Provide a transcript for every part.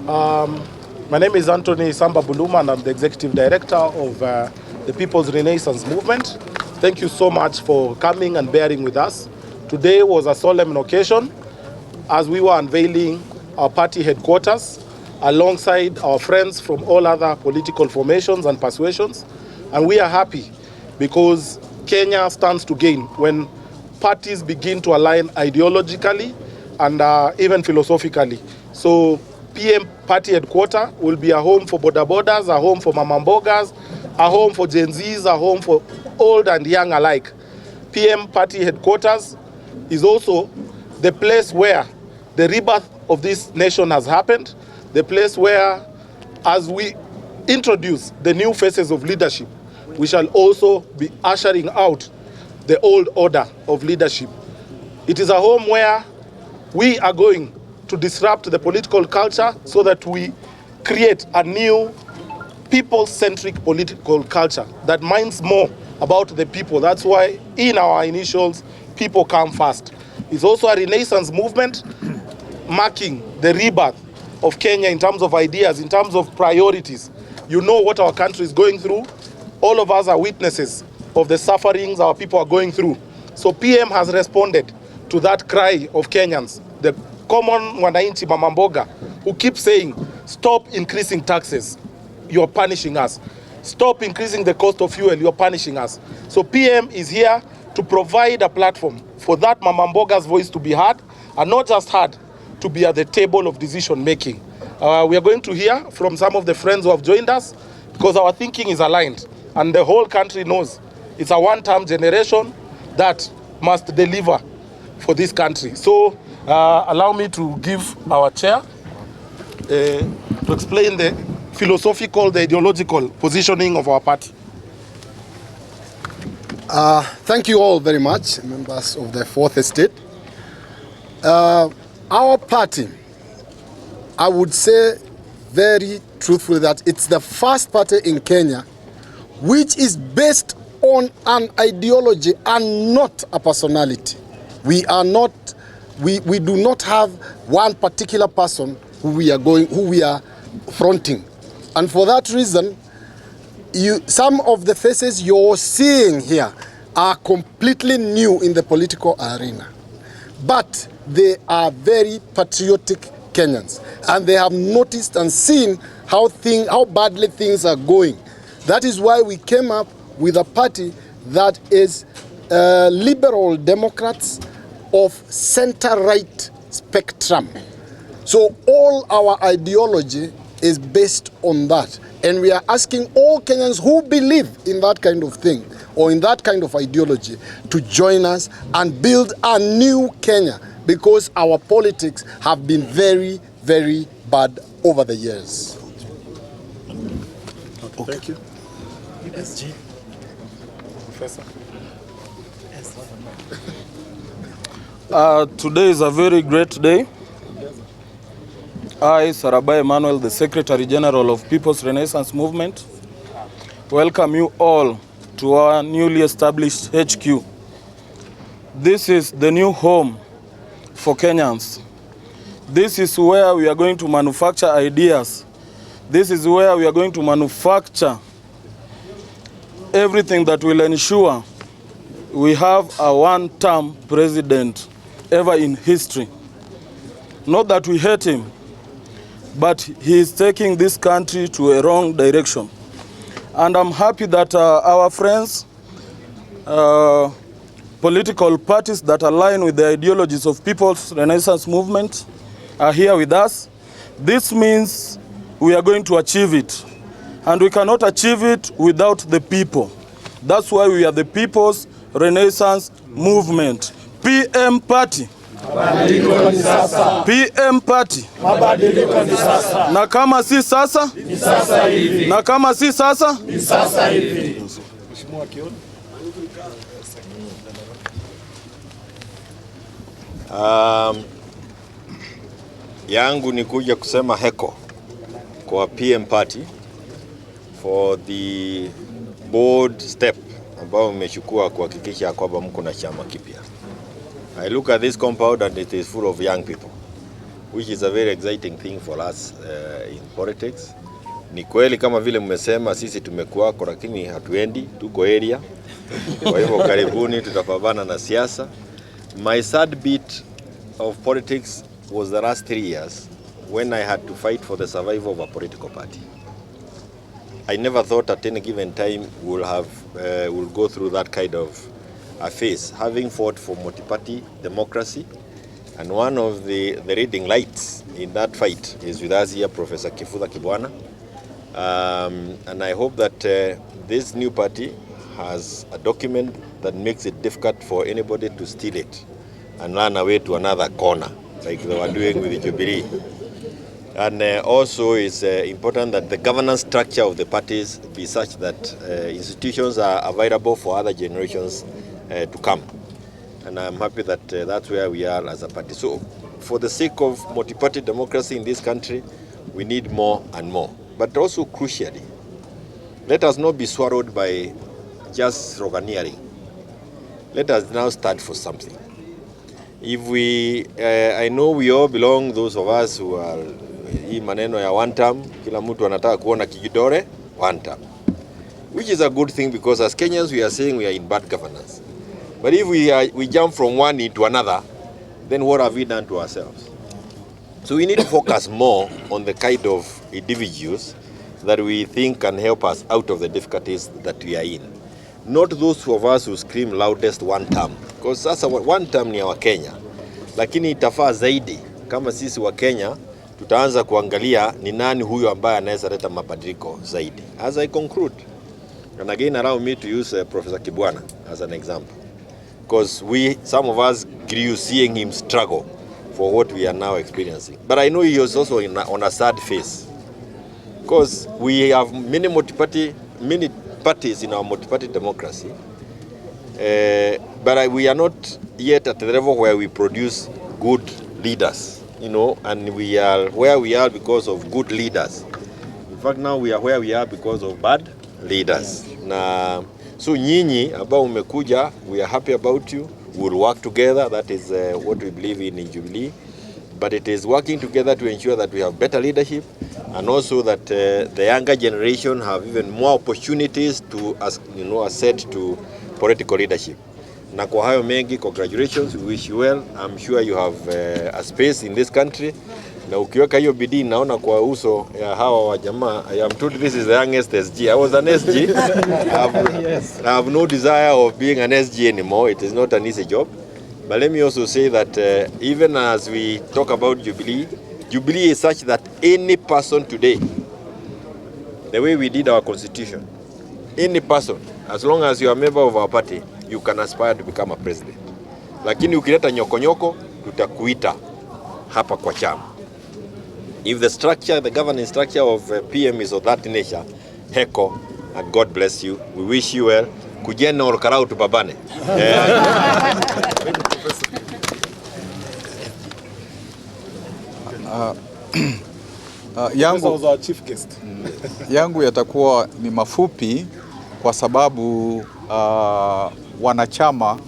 My name is Anthony Samba Buluma, and I'm the Executive Director of the People's Renaissance Movement. Thank you so much for coming and bearing with us. Today was a solemn occasion as we were unveiling our party headquarters alongside our friends from all other political formations and persuasions. And we are happy because Kenya stands to gain when parties begin to align ideologically and even philosophically. So PM party headquarters will be a home for boda bodas, a home for mamambogas, a home for Gen Zs, a home for old and young alike. PM party headquarters is also the place where the rebirth of this nation has happened, the place where, as we introduce the new faces of leadership, we shall also be ushering out the old order of leadership. It is a home where we are going to disrupt the political culture so that we create a new people-centric political culture that minds more about the people. That's why in our initials, people come first. It's also a Renaissance movement marking the rebirth of Kenya in terms of ideas, in terms of priorities. You know what our country is going through. All of us are witnesses of the sufferings our people are going through. So PM has responded to that cry of Kenyans, the common wananchi mamamboga, who keep saying, stop increasing taxes, you're punishing us. Stop increasing the cost of fuel, you're punishing us. So PM is here to provide a platform for that mamamboga's voice to be heard, and not just heard, to be at the table of decision making. We are going to hear from some of the friends who have joined us, because our thinking is aligned, and the whole country knows it's a one-term generation that must deliver for this country. So allow me to give our chair to explain the philosophical, the ideological positioning of our party. Thank you all very much, members of the Fourth Estate. Our party, I would say very truthfully that it's the first party in Kenya which is based on an ideology and not a personality. We do not have one particular person who we are fronting. And for that reason, some of the faces you're seeing here are completely new in the political arena. But they are very patriotic Kenyans, and they have noticed and seen how badly things are going. That is why we came up with a party that is liberal Democrats of center-right spectrum. So all our ideology is based on that. And we are asking all Kenyans who believe in that kind of thing or in that kind of ideology to join us and build a new Kenya, because our politics have been very, very bad over the years. Okay. Thank you. SG. Professor. Today is a very great day. I, Sarabai Emmanuel, the Secretary General of People's Renaissance Movement, welcome you all to our newly established HQ. This is the new home for Kenyans. This is where we are going to manufacture ideas. This is where we are going to manufacture everything that will ensure we have a one-term president ever in history. Not that we hate him, but he is taking this country to a wrong direction. And I'm happy that our friends, political parties that align with the ideologies of People's Renaissance Movement are here with us. This means we are going to achieve it. And we cannot achieve it without the people. That's why we are the People's Renaissance Movement. PM Party. Mabadiliko ni sasa. PM Party. Mabadiliko ni sasa. Na kama si sasa? Ni sasa hivi. Na kama si sasa? Ni sasa hivi. Mheshimiwa Kioni. Yangu ni kuja kusema heko kwa PM Party for the bold step ambao mmechukua kuhakikisha kwamba mko na chama kipya. I look at this compound and it is full of young people. which is a very exciting thing for us in politics. Ni kweli kama vile mmesema, sisi tumekuwako lakini hatuendi, tuko area. Kwa hivyo karibuni tutapambana na siasa. My sad bit of politics was the last 3 years when I had to fight for the survival of a political party. I never thought at any given time we'll go through that kind of a phase, having fought for multi-party democracy. And one of the leading lights in that fight is with us here, Professor Kibwana. And I hope that this new party has a document that makes it difficult for anybody to steal it and run away to another corner, like they were doing with the Jubilee. And also it's important that the governance structure of the parties be such that institutions are available for other generations to come. And I'm happy that that's where we are as a party. So for the sake of multi-party democracy in this country, we need more and more. But also crucially, let us not be swallowed by just sloganeering. Let us now stand for something. If we, I know we all belong, those of us who are hii maneno ya one term, kila mtu anataka kuona kijidore one term, which is a good thing because as Kenyans we are saying we are in bad governance. But if we jump from one into another, then what have we done to ourselves? So we need to focus more on the kind of individuals that we think can help us out of the difficulties that we are in. Not those of us who scream loudest one term. Because sasa one term ni ya Wakenya. Lakini itafaa zaidi kama sisi wa Kenya tutaanza kuangalia ni nani huyo ambaye anaweza leta mabadiliko zaidi. As I conclude, and again allow me to use Professor Kibwana as an example. Because some of us grew seeing him struggle for what we are now experiencing. But I know he was also on a sad phase. Because we have many parties in our multi-party democracy. But we are not yet at the level where we produce good leaders, and we are where we are because of good leaders. In fact, now we are where we are because of bad leaders. So nyinyi ambao umekuja, we are happy about you. We will work together. That is what we believe in Jubilee. But it is working together to ensure that we have better leadership and also that the younger generation have even more opportunities to ascend to political leadership. Na kwa hayo mengi, congratulations, we wish you well. I'm sure you have a space in this country. Na ukiweka hiyo bidii naona kwa uso ya hawa wa jamaa, I am told this is the youngest SG. I was an SG. I have no desire of being an SG anymore. It is not an easy job. But let me also say that even as we talk about Jubilee, Jubilee is such that any person today, the way we did our constitution, any person, as long as you are a member of our party, you can aspire to become a president. Lakini ukileta nyoko, tutakuita hapa kwa chama. If the structure, the governing structure of PM is of that nature, heko, and God bless you. We wish you well. Kujena orokarau tupabane. Yangu yatakuwa ni mafupi kwa sababu wanachama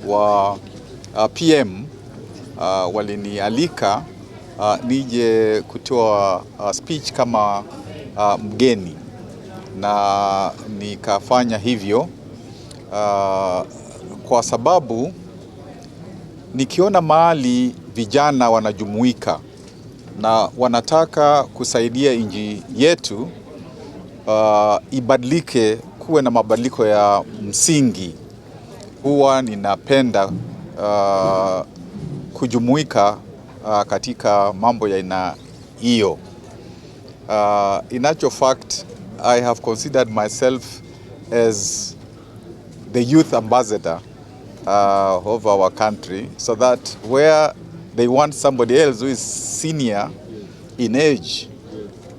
wa PM walinialika nije kutoa speech kama mgeni na nikafanya hivyo kwa sababu nikiona mahali vijana wanajumuika na wanataka kusaidia nchi yetu ibadilike, kuwe na mabadiliko ya msingi, huwa ninapenda kujumuika katika mambo ya aina hiyo. In actual fact, I have considered myself as the youth ambassador of our country, so that where they want somebody else who is senior in age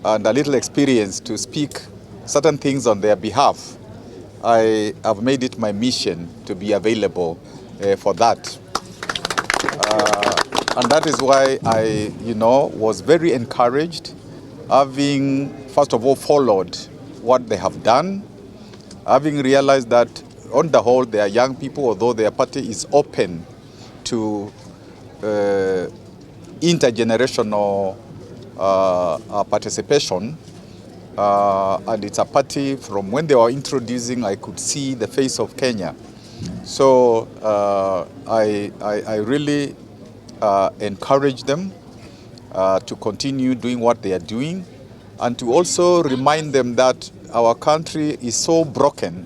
and a little experience to speak certain things on their behalf, I have made it my mission to be available for that. And that is why I, was very encouraged, having first of all followed what they have done, having realized that on the whole they are young people, although their party is open to intergenerational participation. And it's a party from when they were introducing, I could see the face of Kenya. So I really encourage them to continue doing what they are doing, and to also remind them that our country is so broken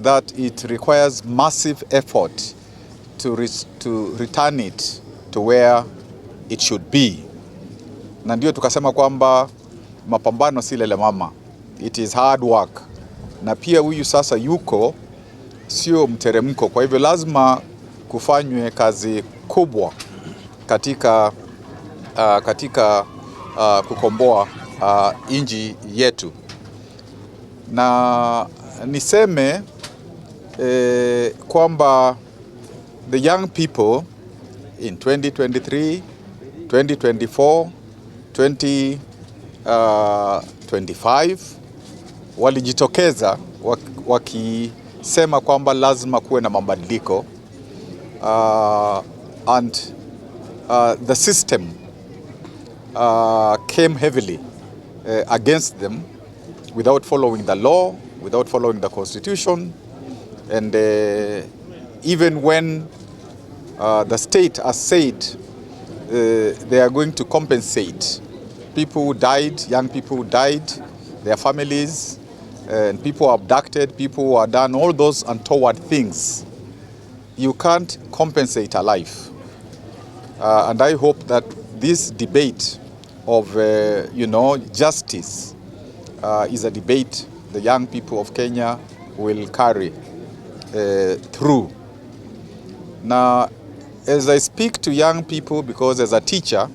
that it requires massive effort to return it to where it should be. Na ndio tukasema kwamba mapambano si lele mama. It is hard work. Na pia huyu sasa yuko sio mteremko. Kwa hivyo lazima kufanywe kazi kubwa katika kukomboa inji yetu. Na niseme kwamba the young people in 2023, 2024, 2025 walijitokeza wakisema kwamba lazima kuwe na mabadiliko, and the system came heavily against them without following the law, without following the constitution, and even when the state has said they are going to compensate people who died, young people who died, their families, and people who are abducted, people who are done all those untoward things. You can't compensate a life. And I hope that this debate of justice is a debate the young people of Kenya will carry through. Now, as I speak to young people, because as a teacher,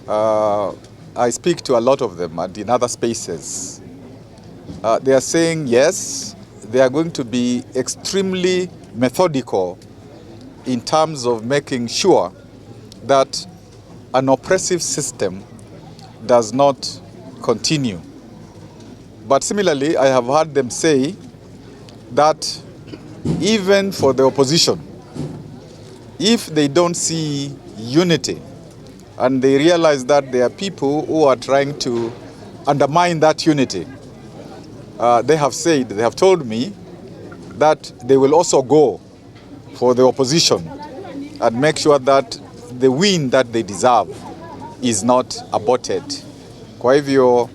I speak to a lot of them and in other spaces. They are saying yes, they are going to be extremely methodical in terms of making sure that an oppressive system does not continue. But similarly, I have heard them say that even for the opposition, if they don't see unity and they realize that there are people who are trying to undermine that unity, they have told me that they will also go for the opposition and make sure that the win that they deserve is not aborted. Kwa hivyo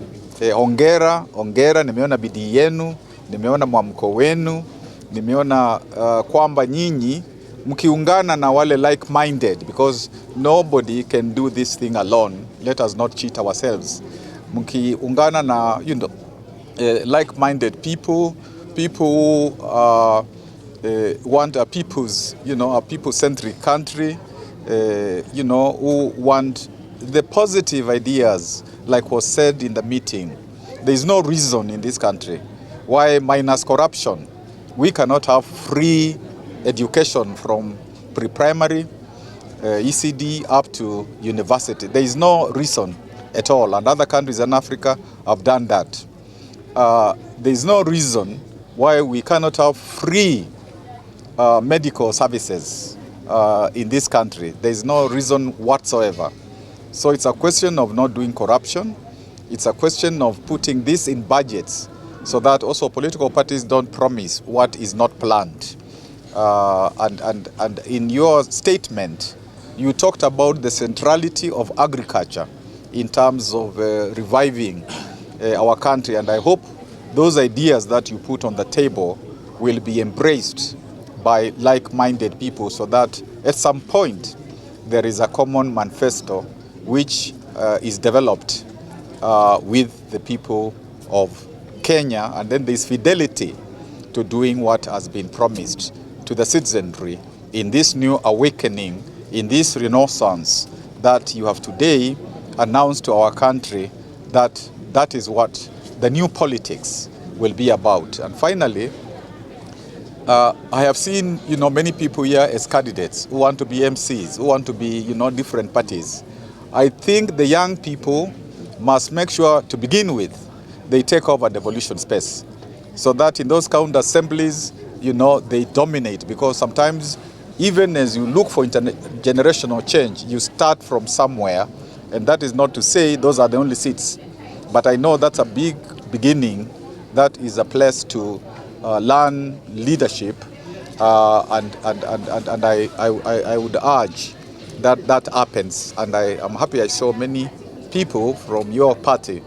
ongera, nimeona bidii yenu, nimeona mwamko wenu, nimeona kwamba nyinyi mkiungana na wale like-minded, because nobody can do this thing alone. Let us not cheat ourselves. Mkiungana na like-minded people who want a people-centric country, who want the positive ideas, like was said in the meeting. There is no reason in this country why, minus corruption, we cannot have free education from pre-primary, ECD up to university. There is no reason at all, and other countries in Africa have done that. There is no reason why we cannot have free medical services in this country. There is no reason whatsoever. So it's a question of not doing corruption. It's a question of putting this in budgets so that also political parties don't promise what is not planned. And in your statement, you talked about the centrality of agriculture in terms of reviving our country. And I hope those ideas that you put on the table will be embraced by like-minded people, so that at some point there is a common manifesto which is developed with the people of Kenya, and then there's fidelity to doing what has been promised to the citizenry in this new awakening, in this renaissance that you have today announced to our country, that is what the new politics will be about. And finally, I have seen many people here as candidates who want to be MCs, who want to be different parties. I think the young people must make sure, to begin with, they take over the devolution space, so that in those county assemblies, they dominate, because sometimes even as you look for generational change, you start from somewhere, and that is not to say those are the only seats. But I know that's a big beginning. That is a place to learn leadership, and I would urge that that happens. And I am happy I saw many people from your party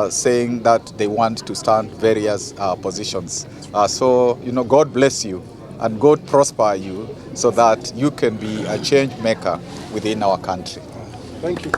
saying that they want to stand various positions. So, God bless you and God prosper you so that you can be a change maker within our country. Thank you.